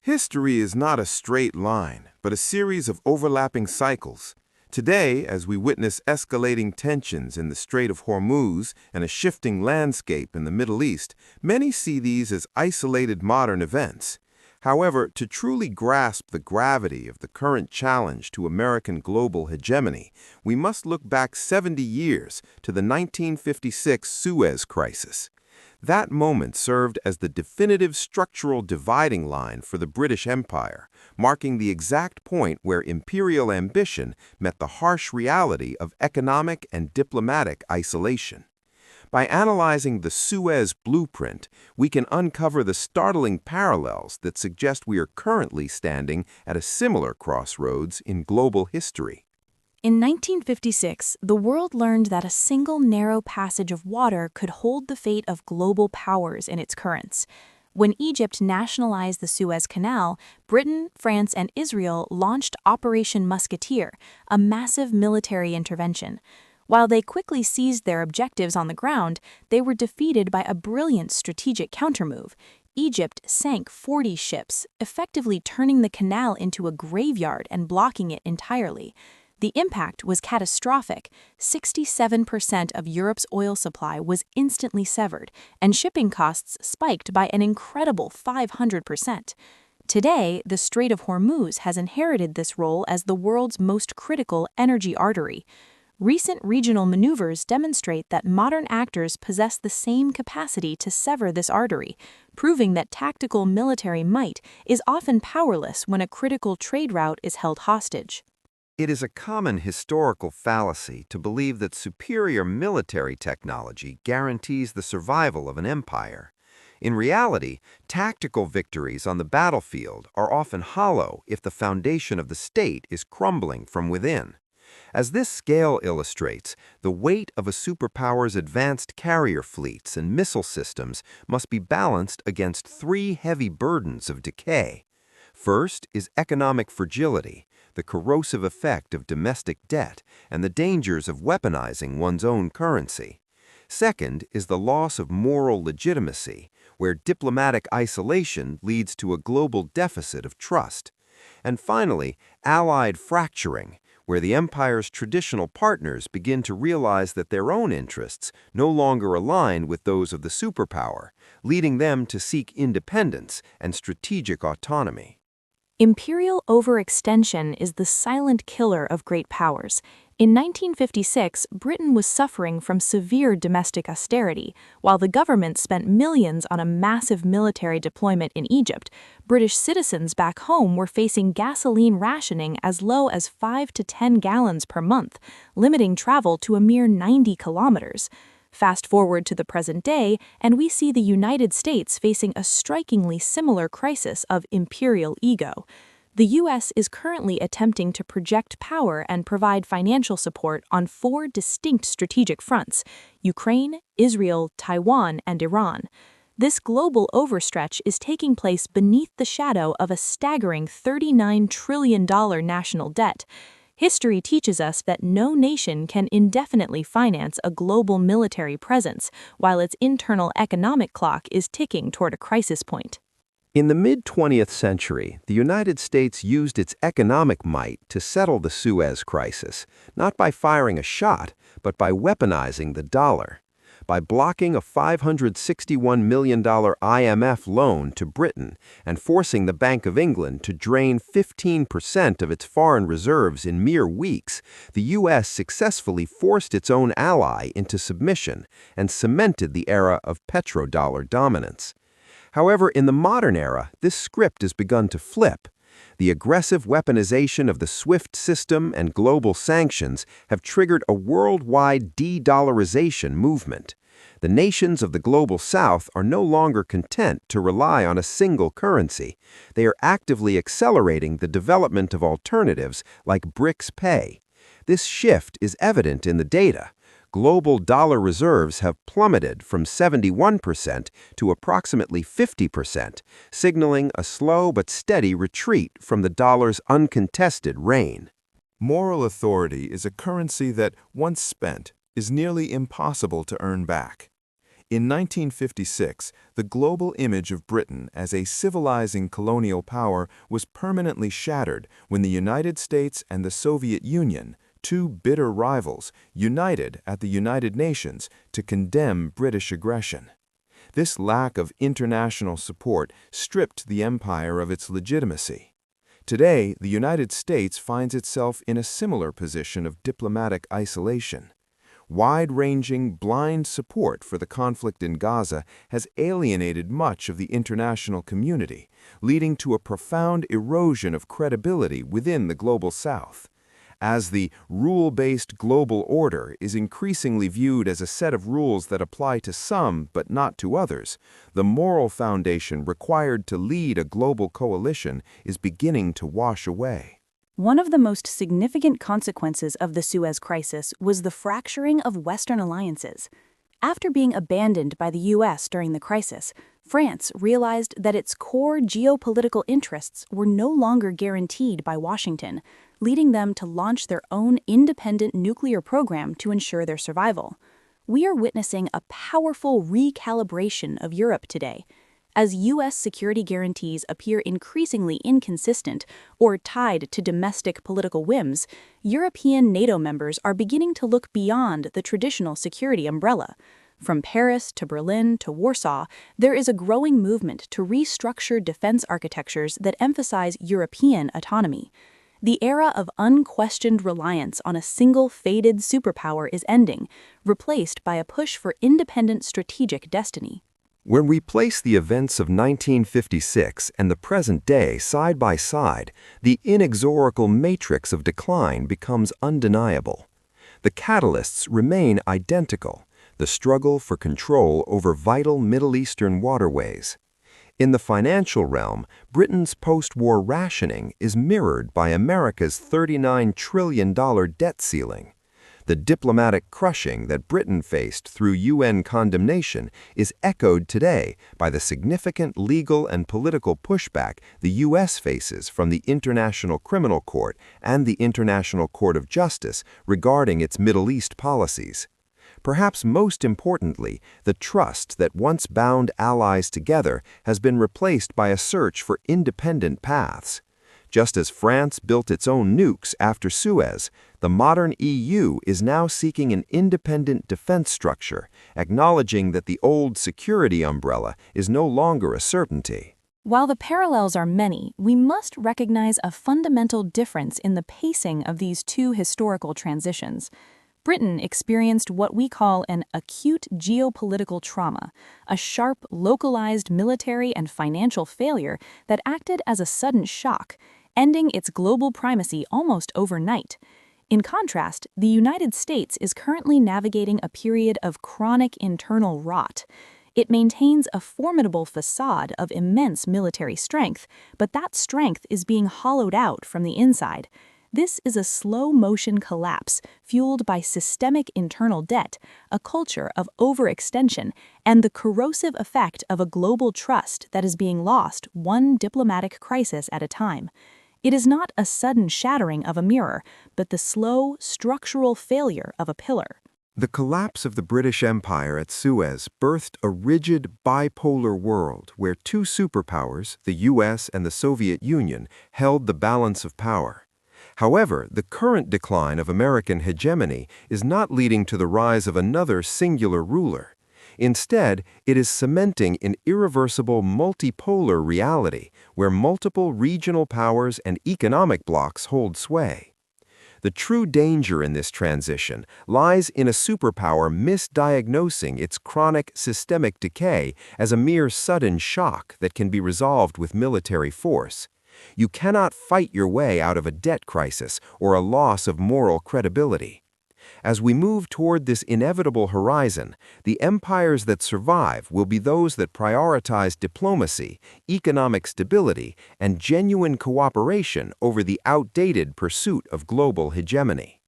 History is not a straight line, but a series of overlapping cycles. Today, as we witness escalating tensions in the Strait of Hormuz and a shifting landscape in the Middle East, many see these as isolated modern events. However, to truly grasp the gravity of the current challenge to American global hegemony, we must look back 70 years to the 1956 Suez crisis. That moment served as the definitive structural dividing line for the British Empire, marking the exact point where imperial ambition met the harsh reality of economic and diplomatic isolation. By analyzing the Suez blueprint, we can uncover the startling parallels that suggest we are currently standing at a similar crossroads in global history. In 1956, the world learned that a single narrow passage of water could hold the fate of global powers in its currents. When Egypt nationalized the Suez Canal, Britain, France, and Israel launched Operation Musketeer, a massive military intervention. While they quickly seized their objectives on the ground, they were defeated by a brilliant strategic countermove. Egypt sank 40 ships, effectively turning the canal into a graveyard and blocking it entirely. The impact was catastrophic. 67% of Europe's oil supply was instantly severed, and shipping costs spiked by an incredible 500%. Today, the Strait of Hormuz has inherited this role as the world's most critical energy artery. Recent regional maneuvers demonstrate that modern actors possess the same capacity to sever this artery, proving that tactical military might is often powerless when a critical trade route is held hostage. It is a common historical fallacy to believe that superior military technology guarantees the survival of an empire. In reality, tactical victories on the battlefield are often hollow if the foundation of the state is crumbling from within. As this scale illustrates, the weight of a superpower's advanced carrier fleets and missile systems must be balanced against three heavy burdens of decay. First is economic fragility, the corrosive effect of domestic debt, and the dangers of weaponizing one's own currency. Second is the loss of moral legitimacy, where diplomatic isolation leads to a global deficit of trust. And finally, allied fracturing, where the empire's traditional partners begin to realize that their own interests no longer align with those of the superpower, leading them to seek independence and strategic autonomy. Imperial overextension is the silent killer of great powers. In 1956, Britain was suffering from severe domestic austerity. While the government spent millions on a massive military deployment in Egypt, British citizens back home were facing gasoline rationing as low as 5 to 10 gallons per month, limiting travel to a mere 90 kilometers. Fast forward to the present day, and we see the United States facing a strikingly similar crisis of imperial ego. The U.S. is currently attempting to project power and provide financial support on four distinct strategic fronts: Ukraine, Israel, Taiwan, and Iran. This global overstretch is taking place beneath the shadow of a staggering $39 trillion national debt. History teaches us that no nation can indefinitely finance a global military presence while its internal economic clock is ticking toward a crisis point. In the mid-20th century, the United States used its economic might to settle the Suez crisis, not by firing a shot, but by weaponizing the dollar. By blocking a $561 million IMF loan to Britain and forcing the Bank of England to drain 15% of its foreign reserves in mere weeks, the U.S. successfully forced its own ally into submission and cemented the era of petrodollar dominance. However, in the modern era, this script has begun to flip. The aggressive weaponization of the SWIFT system and global sanctions have triggered a worldwide de-dollarization movement. The nations of the global south are no longer content to rely on a single currency. They are actively accelerating the development of alternatives like BRICS Pay. This shift is evident in the data. Global dollar reserves have plummeted from 71% to approximately 50%, signaling a slow but steady retreat from the dollar's uncontested reign. Moral authority is a currency that, once spent, is nearly impossible to earn back. In 1956, the global image of Britain as a civilizing colonial power was permanently shattered when the United States and the Soviet Union, two bitter rivals, united at the United Nations to condemn British aggression. This lack of international support stripped the empire of its legitimacy. Today, the United States finds itself in a similar position of diplomatic isolation. Wide-ranging, blind support for the conflict in Gaza has alienated much of the international community, leading to a profound erosion of credibility within the Global South. As the rule-based global order is increasingly viewed as a set of rules that apply to some but not to others, the moral foundation required to lead a global coalition is beginning to wash away. One of the most significant consequences of the Suez Crisis was the fracturing of Western alliances. After being abandoned by the U.S. during the crisis, France realized that its core geopolitical interests were no longer guaranteed by Washington, leading them to launch their own independent nuclear program to ensure their survival. We are witnessing a powerful recalibration of Europe today. As U.S. security guarantees appear increasingly inconsistent or tied to domestic political whims, European NATO members are beginning to look beyond the traditional security umbrella. From Paris to Berlin to Warsaw, there is a growing movement to restructure defense architectures that emphasize European autonomy. The era of unquestioned reliance on a single fated superpower is ending, replaced by a push for independent strategic destiny. When we place the events of 1956 and the present day side by side, the inexorable matrix of decline becomes undeniable. The catalysts remain identical: the struggle for control over vital Middle Eastern waterways. In the financial realm, Britain's post-war rationing is mirrored by America's $39 trillion debt ceiling. The diplomatic crushing that Britain faced through UN condemnation is echoed today by the significant legal and political pushback the U.S. faces from the International Criminal Court and the International Court of Justice regarding its Middle East policies. Perhaps most importantly, the trust that once bound allies together has been replaced by a search for independent paths. Just as France built its own nukes after Suez, the modern EU is now seeking an independent defense structure, acknowledging that the old security umbrella is no longer a certainty. While the parallels are many, we must recognize a fundamental difference in the pacing of these two historical transitions. Britain experienced what we call an acute geopolitical trauma, a sharp, localized military and financial failure that acted as a sudden shock, ending its global primacy almost overnight. In contrast, the United States is currently navigating a period of chronic internal rot. It maintains a formidable facade of immense military strength, but that strength is being hollowed out from the inside. This is a slow-motion collapse fueled by systemic internal debt, a culture of overextension, and the corrosive effect of a global trust that is being lost one diplomatic crisis at a time. It is not a sudden shattering of a mirror, but the slow, structural failure of a pillar. The collapse of the British Empire at Suez birthed a rigid, bipolar world where two superpowers, the US and the Soviet Union, held the balance of power. However, the current decline of American hegemony is not leading to the rise of another singular ruler. Instead, it is cementing an irreversible multipolar reality where multiple regional powers and economic blocs hold sway. The true danger in this transition lies in a superpower misdiagnosing its chronic systemic decay as a mere sudden shock that can be resolved with military force. You cannot fight your way out of a debt crisis or a loss of moral credibility. As we move toward this inevitable horizon, the empires that survive will be those that prioritize diplomacy, economic stability, and genuine cooperation over the outdated pursuit of global hegemony.